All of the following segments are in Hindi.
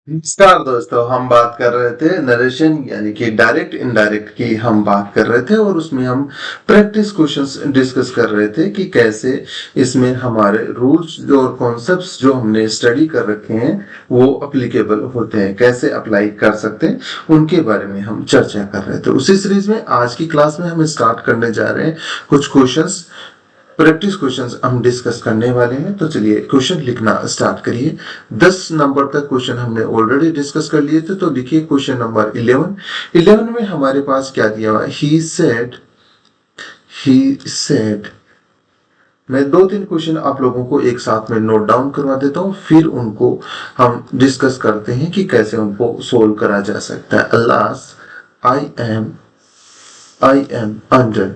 नमस्कार दोस्तों, हम बात कर रहे थे नरेशन यानी कि डायरेक्ट इनडायरेक्ट की हम बात कर रहे थे और उसमें हम प्रैक्टिस क्वेश्चंस डिस्कस कर रहे थे कि कैसे इसमें हमारे रूल्स और कॉन्सेप्ट्स जो हमने स्टडी कर रखे हैं वो अप्लीकेबल होते हैं, कैसे अप्लाई कर सकते हैं उनके बारे में हम चर्चा कर रहे थे। उसी सीरीज में आज की क्लास में हम स्टार्ट करने जा रहे हैं कुछ क्वेश्चंस, प्रैक्टिस क्वेश्चंस हम डिस्कस करने वाले हैं। तो चलिए क्वेश्चन लिखना स्टार्ट करिए। 10 नंबर तक क्वेश्चन हमने ऑलरेडी डिस्कस कर लिए थे, तो लिखिए क्वेश्चन नंबर 11 में हमारे पास क्या दिया हुआ है, ही सेड। मैं 2-3 क्वेश्चन आप लोगों को एक साथ में नोट डाउन करवा देता हूं, फिर उनको हम डिस्कस करते हैं कि कैसे उनको सोल्व करा जा सकता है। अल्लाह, आई एम अंडर,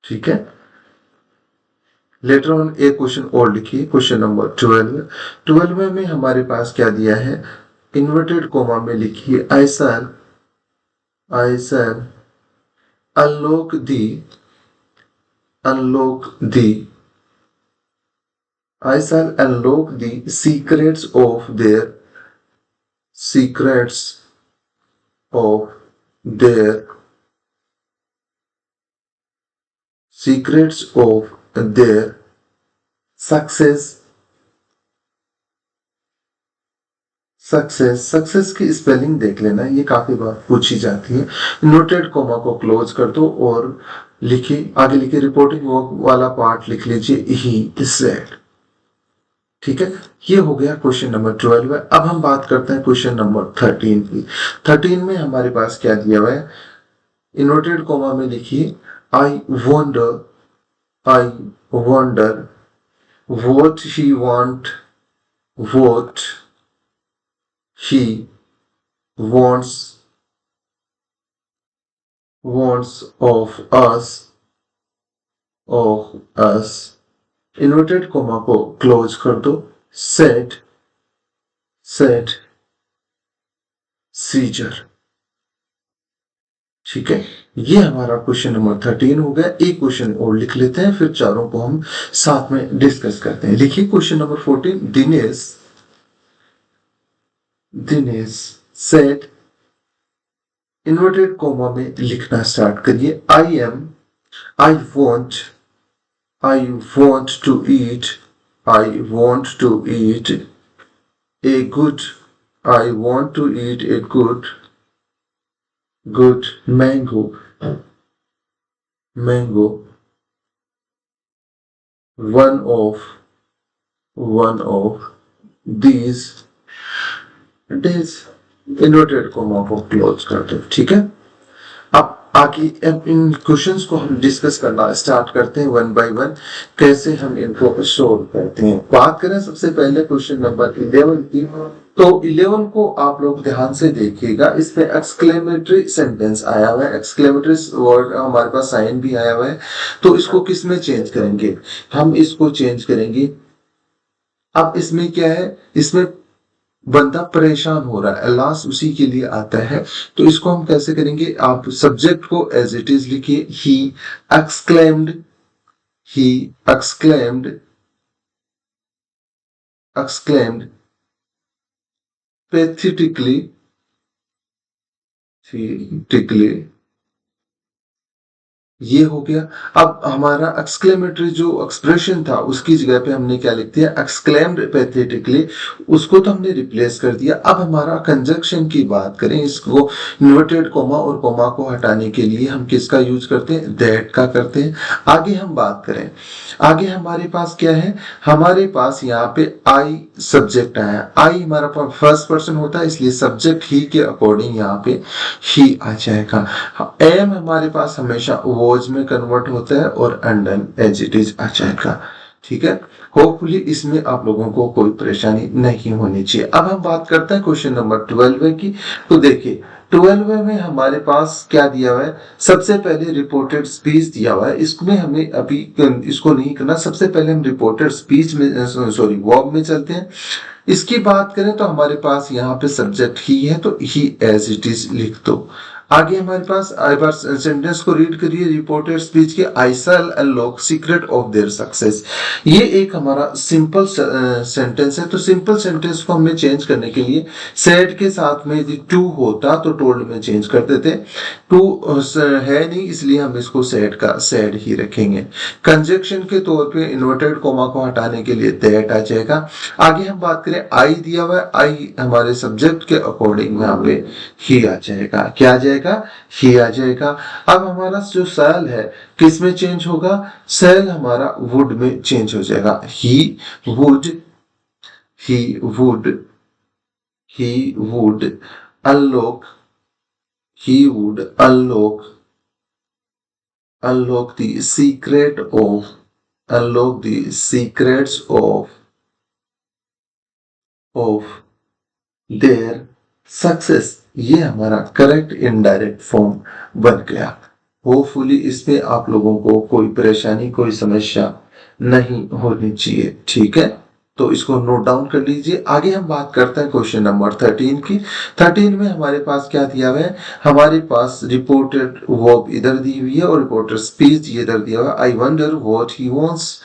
ठीक है। लेटर ऑन एक क्वेश्चन और लिखिए, क्वेश्चन नंबर 12 में हमारे पास क्या दिया है, इन्वर्टेड कोमा में लिखिए I shall unlock the I shall unlock the secrets of their success की स्पेलिंग देख लेना, ये काफी बार पूछी जाती है। नोटेड कोमा को क्लोज कर दो और लिखिए, आगे लिखिए रिपोर्टिंग वर्क वाला पार्ट लिख लीजिए, ही सेड, ठीक है। ये हो गया क्वेश्चन नंबर 12। अब हम बात करते हैं क्वेश्चन नंबर 13 की। 13 में हमारे पास क्या दिया हुआ है, इन्वर्टेड कोमा में लिखिए I wonder what he wants of us। Inverted coma को क्लोज कर दो, सेट सीजर, ठीक है। ये हमारा क्वेश्चन नंबर 13 हो गया। एक क्वेश्चन और लिख लेते हैं, फिर चारों को हम साथ में डिस्कस करते हैं। लिखिए question number 14, Dinesh set, inverted comma में लिखना स्टार्ट करिए, आई want to eat a good mango, one of these days। Inverted coma को क्लोज कर दो, ठीक है। अब आगे इन क्वेश्चंस को हम डिस्कस करना स्टार्ट करते हैं वन बाय वन, कैसे हम इनको सोल्व करते हैं। बात करें सबसे पहले क्वेश्चन नंबर 11 की, तो 11 को आप लोग ध्यान से देखिएगा। इसमें एक्सक्लेमेटरी सेंटेंस आया हुआ है, एक्सक्लेमेटरी वर्ड हमारे पास साइन भी आया हुआ है। तो इसको किस में चेंज करेंगे, हम इसको चेंज करेंगे। अब इसमें क्या है, इसमें बंदा परेशान हो रहा है, लास्ट उसी के लिए आता है। तो इसको हम कैसे करेंगे, आप सब्जेक्ट को एज इट इज लिखिए, ही exclaimed pathetically, ये हो गया। अब हमारा एक्सक्लेमेटरी जो एक्सप्रेशन था उसकी जगह पे हमने क्या लिख दिया, एक्सक्लेम्ड पैथेटिकली, उसको तो हमने रिप्लेस कर दिया। अब हमारा कंजक्शन की बात करें, इसको इन्वर्टेड कोमा और कोमा को हटाने के लिए हम किसका यूज करते हैं, दैट का करते हैं। आगे हम बात करें, आगे हमारे पास क्या है, हमारे पास यहाँ पे आई सब्जेक्ट आया। आई हमारा फर्स्ट पर्सन होता है, इसलिए सब्जेक्ट ही के अकॉर्डिंग यहाँ पे ही आ जाएगा। एम हमारे पास हमेशा वॉज में कन्वर्ट होता है और अंडन एज इट इज आ जाएगा, ठीक है। होपफुली इसमें आप लोगों को कोई परेशानी नहीं होनी चाहिए। अब हम बात करते हैं क्वेश्चन नंबर 12 की। तो देखिए 12 में हमारे पास क्या दिया हुआ है, सबसे पहले रिपोर्टेड स्पीच दिया हुआ है। इसमें हमें अभी इसको नहीं करना, सबसे पहले हम रिपोर्टेड स्पीच में वर्ब में चलते हैं। इसकी बात करें तो हमारे पास यहाँ पे सब्जेक्ट ही है, तो ही एज इट इज लिख दो। आगे हमारे पास एक बार सेंटेंस को रीड करिए। रिपोर्टेड स्पीच के I shall unlock secret of their success. ये एक हमारा सिंपल सेंटेंस है। तो सिंपल सेंटेंस को हमें चेंज करने के लिए सेड के साथ में यदि टू होता तो टोल्ड में चेंज कर देते। टू है नहीं, इसलिए हम इसको सेड का सेड ही रखेंगे। कंजक्शन के तौर पे इन्वर्टेड कोमा को हटाने के लिए दैट आ जाएगा। आगे हम बात करें, आई दिया हुआ है, आई हमारे सब्जेक्ट के अकॉर्डिंग यहाँ पे ही आ जाएगा। क्या आ जाएगा? ही आ जाएगा। अब हमारा जो सेल है किस में चेंज होगा? सेल हमारा वुड में चेंज हो जाएगा। Would he would he would unlock he would unlock the secret of unlock the secrets of their success. ये हमारा करेक्ट इनडायरेक्ट फॉर्म बन गया। होपफुली इसमें आप लोगों को कोई परेशानी, कोई समस्या नहीं होनी चाहिए। ठीक है, तो इसको नोट डाउन कर लीजिए। आगे हम बात करते हैं क्वेश्चन नंबर 13 की। 13 में हमारे पास क्या दिया हुआ है? हमारे पास रिपोर्टेड वर्ब इधर दी हुई है और रिपोर्टेड स्पीच ये इधर दिया हुआ है। I wonder what he wants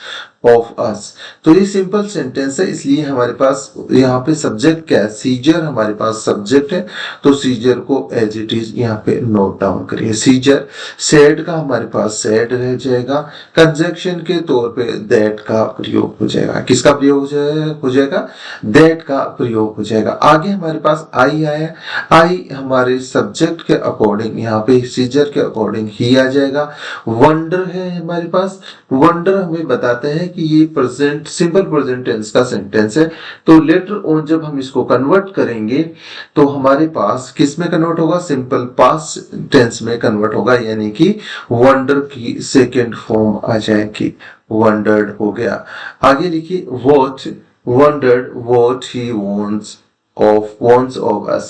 of us. तो ये सिंपल सेंटेंस है, इसलिए हमारे पास यहाँ पे सब्जेक्ट क्या है? सीजर हमारे पास सब्जेक्ट है, तो सीजर को एज इट इज यहाँ पे नोट डाउन करिए। सीजर सेड का हमारे पास सेड रह जाएगा। कंजक्शन के तौर पे दैट का प्रयोग हो जाएगा। किसका प्रयोग हो जाएगा? दैट का प्रयोग हो जाएगा। आगे हमारे पास आई आया। आई हमारे सब्जेक्ट के अकॉर्डिंग यहाँ पे सीजर के अकॉर्डिंग ही आ जाएगा। वंडर है हमारे पास। वंडर हमें बताते हैं कि ये प्रेजेंट सिंपल प्रेजेंट टेंस का सेंटेंस है। तो लेटर ऑन जब हम इसको कन्वर्ट करेंगे तो हमारे पास किस में कन्वर्ट होगा? सिंपल पास्ट टेंस में कन्वर्ट होगा, यानी कि वंडर की सेकेंड फॉर्म आ जाएगी। वंडर्ड हो गया। आगे लिखिए, what wondered what he wants of us।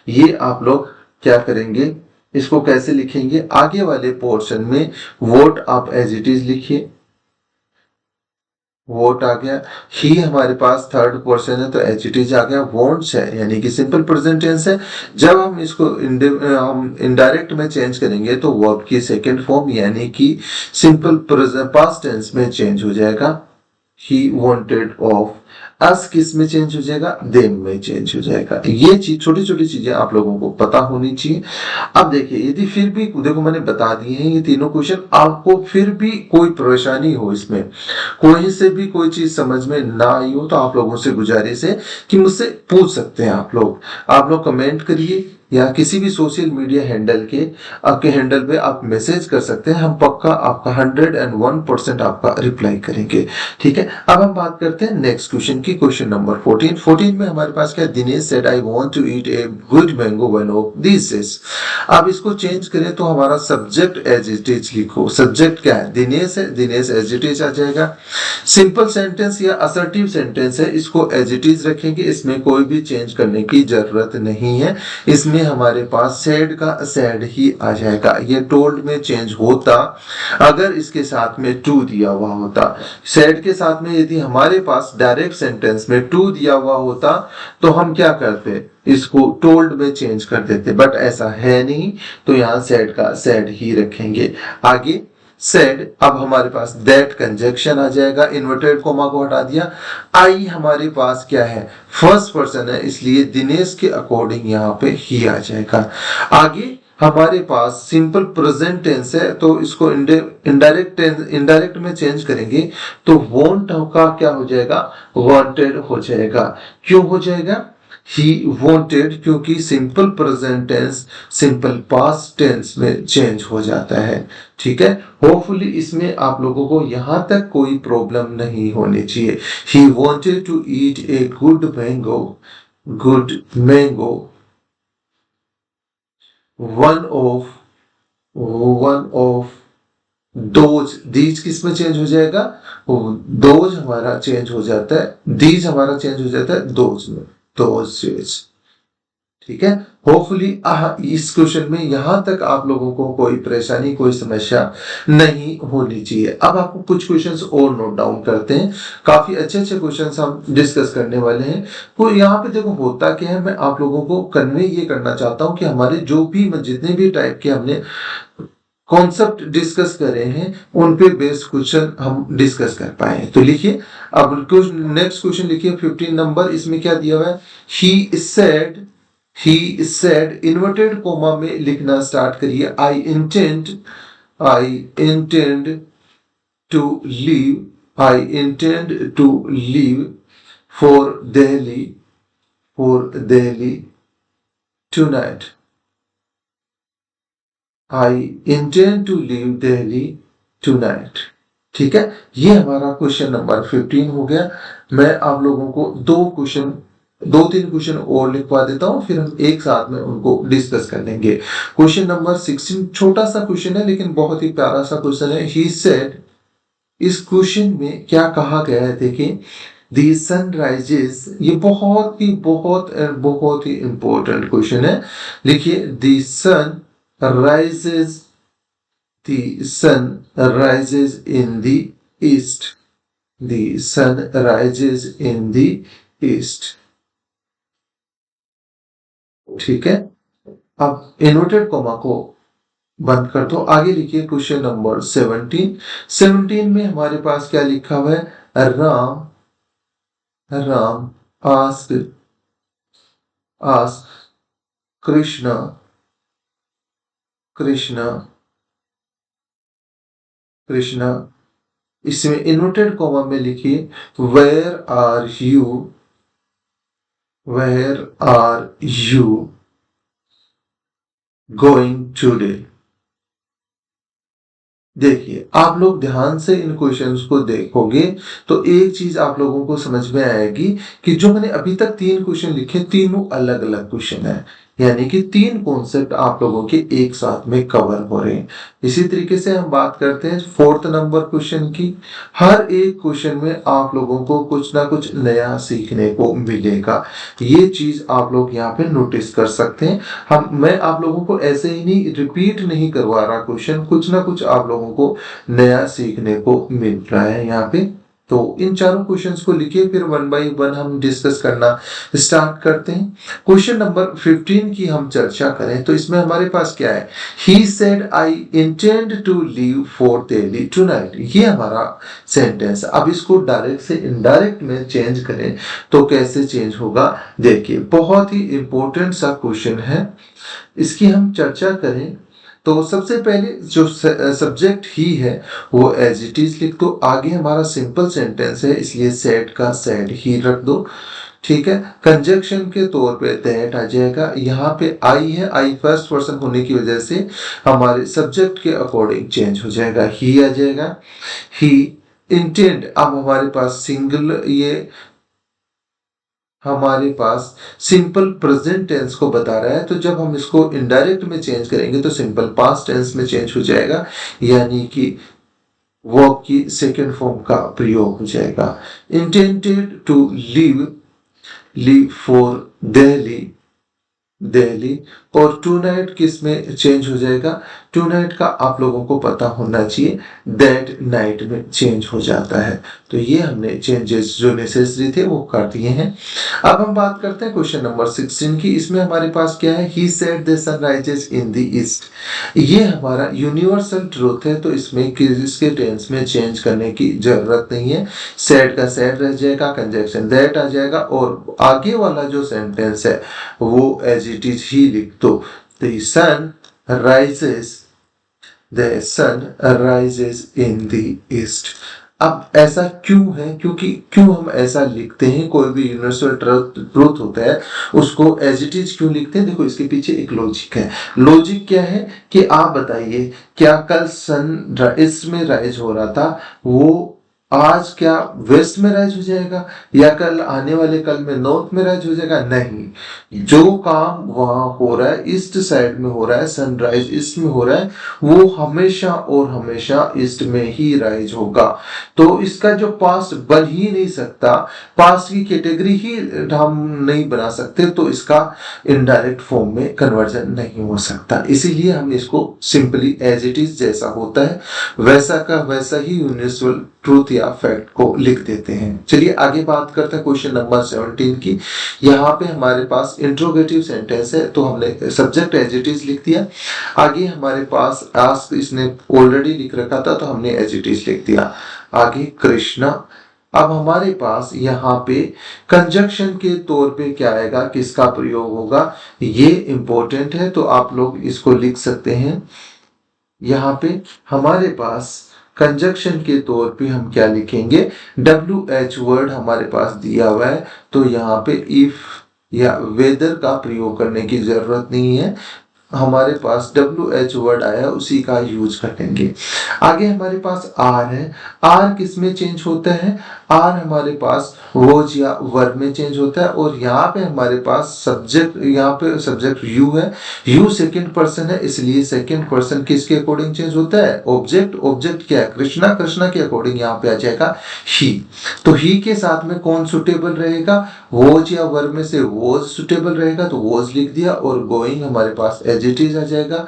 ये आप लोग क्या करेंगे? इसको कैसे लिखेंगे? आगे वाले पोर्शन में वोट आप एज इट इज लिखिए। वोट आ गया। ही हमारे पास थर्ड पर्सन है तो एच इट इज आ गया। वॉन्ट्स है यानी कि सिंपल प्रेजेंट टेंस है। जब हम इसको हम इनडायरेक्ट में चेंज करेंगे तो वर्ब की सेकंड फॉर्म यानी कि सिंपल पास्ट टेंस में चेंज हो जाएगा। ही वांटेड ऑफ अस किस में चेंज हो जाएगा? देम में चेंज हो जाएगा। ये चीज छोटी छोटी चीजें आप लोगों को पता होनी चाहिए। अब देखिए, यदि फिर भी देखो मैंने बता दिए हैं ये तीनों क्वेश्चन, आपको फिर भी कोई परेशानी हो, इसमें कोई से भी कोई चीज समझ में ना आई हो तो आप लोगों से गुजारिश है कि मुझसे पूछ सकते हैं। आप लोग कमेंट करिए या किसी भी सोशल मीडिया हैंडल के आपके हैंडल पे आप मैसेज कर सकते हैं। हम पक्का आपका 101% आपका रिप्लाई करेंगे। ठीक है, अब हम बात करते हैं नेक्स्ट क्वेश्चन की। क्वेश्चन नंबर 14 में हमारे पास क्या? Dinesh said I want to eat a good mango one of this days. अब इसको चेंज करें तो हमारा सब्जेक्ट एज इट इज लिखो। सब्जेक्ट क्या है? दिनेश है, दिनेश एज इट इज आ जाएगा। सिंपल सेंटेंस या असर्टिव सेंटेंस है, इसको एज इट इज रखेंगे। इसमें कोई भी चेंज करने की जरूरत नहीं है। इसमें हमारे पास सेड का सेड ही आ जाएगा। ये टोल्ड में चेंज होता अगर इसके साथ में टू दिया हुआ होता। सेड के साथ में यदि हमारे पास डायरेक्ट सेंटेंस में टू दिया हुआ होता तो हम क्या करते? इसको टोल्ड में चेंज कर देते, बट ऐसा है नहीं, तो यहां सेड का सेड ही रखेंगे। आगे सेड, अब हमारे पास दैट कंजक्शन आ जाएगा। इन्वर्टेड कोमा को हटा दिया। आई हमारे पास क्या है? फर्स्ट पर्सन है, इसलिए दिनेश के अकॉर्डिंग यहाँ पे ही आ जाएगा। आगे हमारे पास सिंपल प्रेजेंट टेंस है, तो इसको इनडायरेक्ट में चेंज करेंगे तो वॉन्ट का क्या हो जाएगा? वांटेड हो जाएगा। क्यों हो जाएगा? ही wanted, क्योंकि simple present tense simple past tense में चेंज हो जाता है। ठीक है, होपफुली इसमें आप लोगों को यहां तक कोई प्रॉब्लम नहीं होनी चाहिए। ही wanted to eat a good mango one of these किस में चेंज हो जाएगा? दोज हमारा चेंज हो जाता है, दीज हमारा चेंज हो जाता है दोज में। दोज ठीक है। होपफुली इस क्वेश्चन में यहां तक आप लोगों को कोई परेशानी, कोई समस्या नहीं होनी चाहिए। अब आपको कुछ क्वेश्चंस और नोट डाउन करते हैं, काफी अच्छे अच्छे क्वेश्चंस हम डिस्कस करने वाले हैं। तो यहाँ पे देखो होता क्या है, मैं आप लोगों को कन्वे ये करना चाहता हूँ कि हमारे जो भी जितने भी टाइप के हमने कॉन्सेप्ट डिस्कस करे हैं उन पे बेस्ड क्वेश्चन हम डिस्कस कर पाए। तो लिखिए, अब नेक्स्ट क्वेश्चन लिखिए 15 नंबर। इसमें क्या दिया हुआ है, ही सेड इन्वर्टेड कोमा में लिखना स्टार्ट करिए, I intend to leave for Delhi tonight. I intend to leave Delhi tonight। ठीक है, ये हमारा क्वेश्चन नंबर 15 हो गया। मैं आप लोगों को दो तीन क्वेश्चन और लिखवा देता हूं, फिर हम एक साथ में उनको डिस्कस कर लेंगे। क्वेश्चन नंबर 16 छोटा सा क्वेश्चन है लेकिन बहुत ही प्यारा सा क्वेश्चन है। ही सेड, इस क्वेश्चन में क्या कहा गया है देखिए, दी सन राइजेस, ये बहुत ही इंपॉर्टेंट क्वेश्चन है। लिखिए, rises the sun rises in the east। the sun rises in the east। ठीक है, अब इन्वर्टेड कोमा को बंद कर दो। आगे लिखिए क्वेश्चन नंबर 17 में हमारे पास क्या लिखा हुआ है, राम आस्क कृष्णा, इसमें इन्वर्टेड कॉमा में लिखिए, where are you going today. देखिए, आप लोग ध्यान से इन क्वेश्चंस को देखोगे तो एक चीज आप लोगों को समझ में आएगी कि जो मैंने अभी तक 3 क्वेश्चन लिखे, तीनों अलग अलग क्वेश्चन है, यानी कि 3 कॉन्सेप्ट आप लोगों के एक साथ में कवर हो रहे हैं। इसी तरीके से हम बात करते हैं 4th नंबर क्वेश्चन की। हर एक क्वेश्चन में आप लोगों को कुछ ना कुछ नया सीखने को मिलेगा, ये चीज आप लोग यहाँ पे नोटिस कर सकते हैं। मैं आप लोगों को ऐसे ही नहीं रिपीट नहीं करवा रहा क्वेश्चन, कुछ ना कुछ आप लोगों को नया सीखने को मिल रहा है यहाँ पे। तो इन चारों क्वेश्चंस को लिखिए, फिर 1 बाय 1 हम डिस्कस करना स्टार्ट करते हैं। क्वेश्चन नंबर 15 की हम चर्चा करें तो इसमें हमारे पास क्या है, he said I intend to leave for Delhi tonight. ये हमारा सेंटेंस। अब इसको डायरेक्ट से इनडायरेक्ट में चेंज करें तो कैसे चेंज होगा, देखिए बहुत ही इंपॉर्टेंट सा क्वेश्चन है, इसकी हम चर्चा करें। तो सबसे पहले जो सब्जेक्ट ही है वो एज इट इज लिख दो। आगे हमारा सिंपल सेंटेंस है इसलिए सेड का सेड ही रख दो। ठीक है, कंजक्शन के तौर पे दैट आ जाएगा। यहाँ पे आई है, आई फर्स्ट पर्सन होने की वजह से हमारे सब्जेक्ट के अकॉर्डिंग चेंज हो जाएगा, ही आ जाएगा। ही इंटेंड, अब हमारे पास सिंगल, ये हमारे पास सिंपल प्रेजेंट टेंस को बता रहा है, तो जब हम इसको इनडायरेक्ट में चेंज करेंगे तो सिंपल पास्ट टेंस में चेंज हो जाएगा, यानी कि वर्ब की सेकंड फॉर्म का प्रयोग हो जाएगा। Intended to leave for Delhi और टुनाइट किस में चेंज हो जाएगा, टुनाइट का आप लोगों को पता होना चाहिए दैट नाइट में चेंज हो जाता है। तो ये हमने चेंजेस जो नेसेसरी थे वो कर दिए हैं। अब हम बात करते हैं क्वेश्चन नंबर 16 की। इसमें हमारे पास क्या है, he said the sun rises in the east. ये हमारा यूनिवर्सल ट्रूथ है, तो इसमें किसके टेंस में चेंज करने की जरूरत नहीं है। सेड का सेड रह जाएगा, कंजक्शन दैट आ जाएगा और आगे वाला जो सेंटेंस है वो एज इट इज ही लिख दो। The sun rises in the east. अब ऐसा क्यों है, क्योंकि क्यों हम ऐसा लिखते हैं, कोई भी यूनिवर्सल ट्रूथ होता है उसको एज इट इज क्यों लिखते हैं, देखो इसके पीछे एक लॉजिक है। लॉजिक क्या है कि आप बताइए, क्या कल सन इसमें राइज हो रहा था वो आज क्या वेस्ट में राइज हो जाएगा या कल आने वाले कल में नॉर्थ में राइज हो जाएगा? नहीं, जो काम वहां हो रहा है ईस्ट साइड में हो रहा है, सनराइज ईस्ट में हो रहा है, वो हमेशा और हमेशा ईस्ट में ही राइज होगा। तो इसका जो पास्ट बन ही नहीं सकता, पास्ट की कैटेगरी ही हम नहीं बना सकते, तो इसका इनडायरेक्ट फॉर्म में कन्वर्जन नहीं हो सकता। इसीलिए हम इसको सिंपली एज इट इज जैसा होता है वैसा का वैसा ही यूनिवर्सल ट्रूथ या फैक्ट को लिख देते हैं। चलिए आगे बात करते हैं क्वेश्चन नंबर 17 की। यहाँ पे हमारे पास इंट्रोगेटिव सेंटेंस है, तो हमने सब्जेक्ट एज इट इज लिख दिया। आगे हमारे पास आस्क इसने ऑलरेडी लिख रखा था, तो हमने एज इट इज लिख दिया। आगे कृष्णा। अब हमारे पास यहाँ पे कंजक्शन के तौर पे क्या आएगा, किसका प्रयोग होगा, ये इंपॉर्टेंट है, तो आप लोग इसको लिख सकते हैं। यहाँ पे हमारे पास कंजक्शन के तौर पे हम क्या लिखेंगे, WH वर्ड हमारे पास दिया हुआ है, तो यहाँ पे इफ या वेदर का प्रयोग करने की जरूरत नहीं है, हमारे पास WH वर्ड आया उसी का यूज करेंगे। आगे हमारे पास आर है। आर किस में चेंज होता है, आर हमारे पास वॉज या वर्ब में चेंज होता है, और यहाँ पे हमारे पास सब्जेक्ट, यहाँ पे सब्जेक्ट यू है, यू सेकंड पर्सन है, इसलिए सेकंड पर्सन किसके अकॉर्डिंग चेंज होता है, ऑब्जेक्ट। ऑब्जेक्ट क्या है, कृष्णा, कृष्णा के अकॉर्डिंग यहाँ पे आ जाएगा ही। तो ही के साथ में कौन सुटेबल रहेगा, वॉज या वर्ब में से वॉज सुटेबल रहेगा, तो वॉज लिख दिया, और गोइंग हमारे पास एज इट इज आ जाएगा,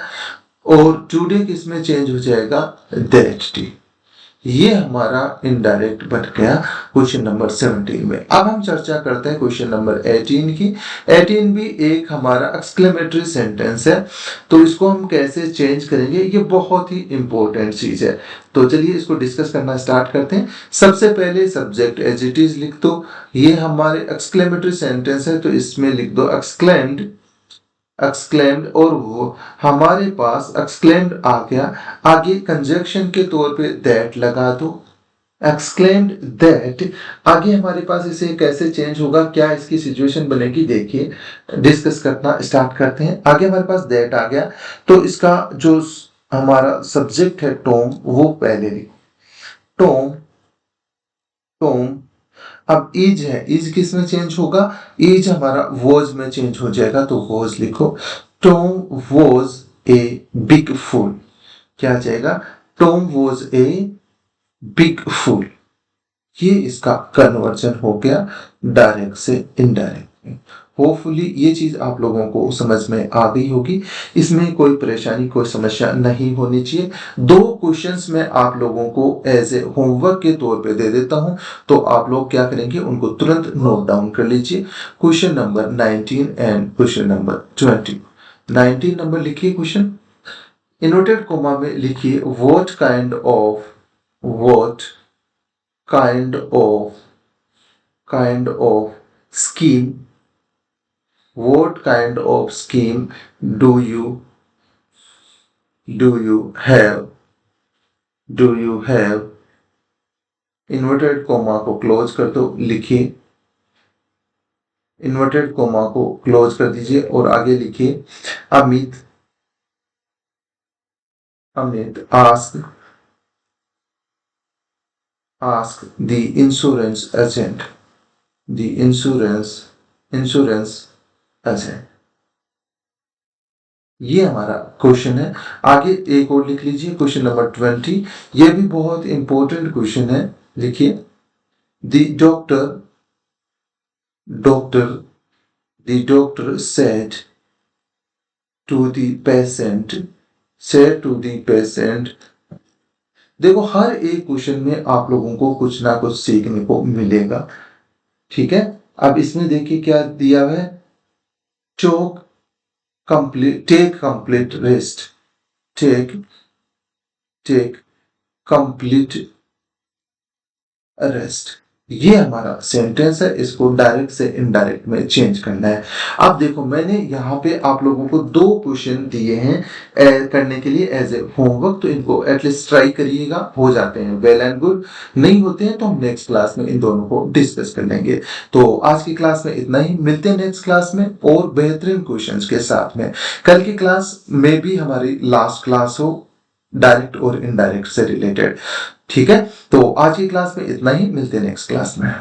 और टुडे किसमें चेंज हो जाएगा, दैट डे। ये हमारा इनडायरेक्ट बन गया क्वेश्चन नंबर 17 में। अब हम चर्चा करते हैं क्वेश्चन नंबर 18 की। 18 भी एक हमारा एक्सक्लेमेटरी सेंटेंस है, तो इसको हम कैसे चेंज करेंगे, ये बहुत ही इंपॉर्टेंट चीज है। तो चलिए इसको डिस्कस करना स्टार्ट करते हैं। सबसे पहले सब्जेक्ट एज इट इज लिख दो, ये हमारे एक्सक्लेमेटरी सेंटेंस है, तो इसमें लिख दो एक्सक्लेम्ड, एक्सक्लेम्ड, और वो हमारे पास एक्सक्लेम्ड आ गया। आगे कंजक्शन के तौर पे दैट लगा दो, एक्सक्लेम्ड दैट। आगे हमारे पास इसे कैसे चेंज होगा, क्या इसकी सिचुएशन बनेगी, देखिए डिस्कस करना स्टार्ट करते हैं। आगे हमारे पास दैट आ गया, तो इसका जो हमारा सब्जेक्ट है टॉम, वो पहले लिखो, टॉम, टॉम। अब इज है, इज किस में चेंज होगा, इज हमारा वॉज में चेंज हो जाएगा, तो वॉज लिखो। टॉम वॉज ए बिग फूल, क्या आ जाएगा, टॉम वॉज ए बिग फूल। ये इसका कन्वर्जन हो गया डायरेक्ट से इनडायरेक्ट में। होपफुली ये चीज आप लोगों को समझ में आ गई होगी, इसमें कोई परेशानी, कोई समस्या नहीं होनी चाहिए। दो क्वेश्चंस मैं आप लोगों को एज ए होमवर्क के तौर पे दे देता हूं, तो आप लोग क्या करेंगे, उनको तुरंत नोट डाउन कर लीजिए। Question number 19 and question number 20। 19 number लिखिए क्वेश्चन, इन्वर्टेड कोमा में लिखिए what kind of, what kind of scheme, what kind of scheme do you have, inverted coma को क्लोज कर दो, लिखिए, इन्वर्टेड कोमा को क्लोज कर दीजिए, और आगे लिखिए Amit ask the insurance agent, the insurance agent। ये हमारा क्वेश्चन है। आगे एक और लिख लीजिए क्वेश्चन नंबर 20, ये भी बहुत इंपॉर्टेंट क्वेश्चन है, लिखिए the doctor said to the patient। देखो हर एक क्वेश्चन में आप लोगों को कुछ ना कुछ सीखने को मिलेगा, ठीक है। अब इसमें देखिए क्या दिया हुआ है, take complete rest, take complete rest. ये हमारा सेंटेंस है, इसको डायरेक्ट से इनडायरेक्ट में चेंज करना है। अब देखो मैंने यहाँ पे आप लोगों को दो क्वेश्चन दिए हैं करने के लिए एज ए होमवर्क, तो इनको एटलीस्ट ट्राई करिएगा, हो जाते हैं वेल एंड गुड, नहीं होते हैं तो हम नेक्स्ट क्लास में इन दोनों को डिस्कस कर लेंगे। तो आज की क्लास में इतना ही, मिलते हैं नेक्स्ट क्लास में और बेहतरीन क्वेश्चन के साथ में। कल की क्लास में भी हमारी लास्ट क्लास हो, डायरेक्ट और इनडायरेक्ट से रिलेटेड। ठीक है, तो आज की क्लास में इतना ही, मिलते हैं नेक्स्ट क्लास में।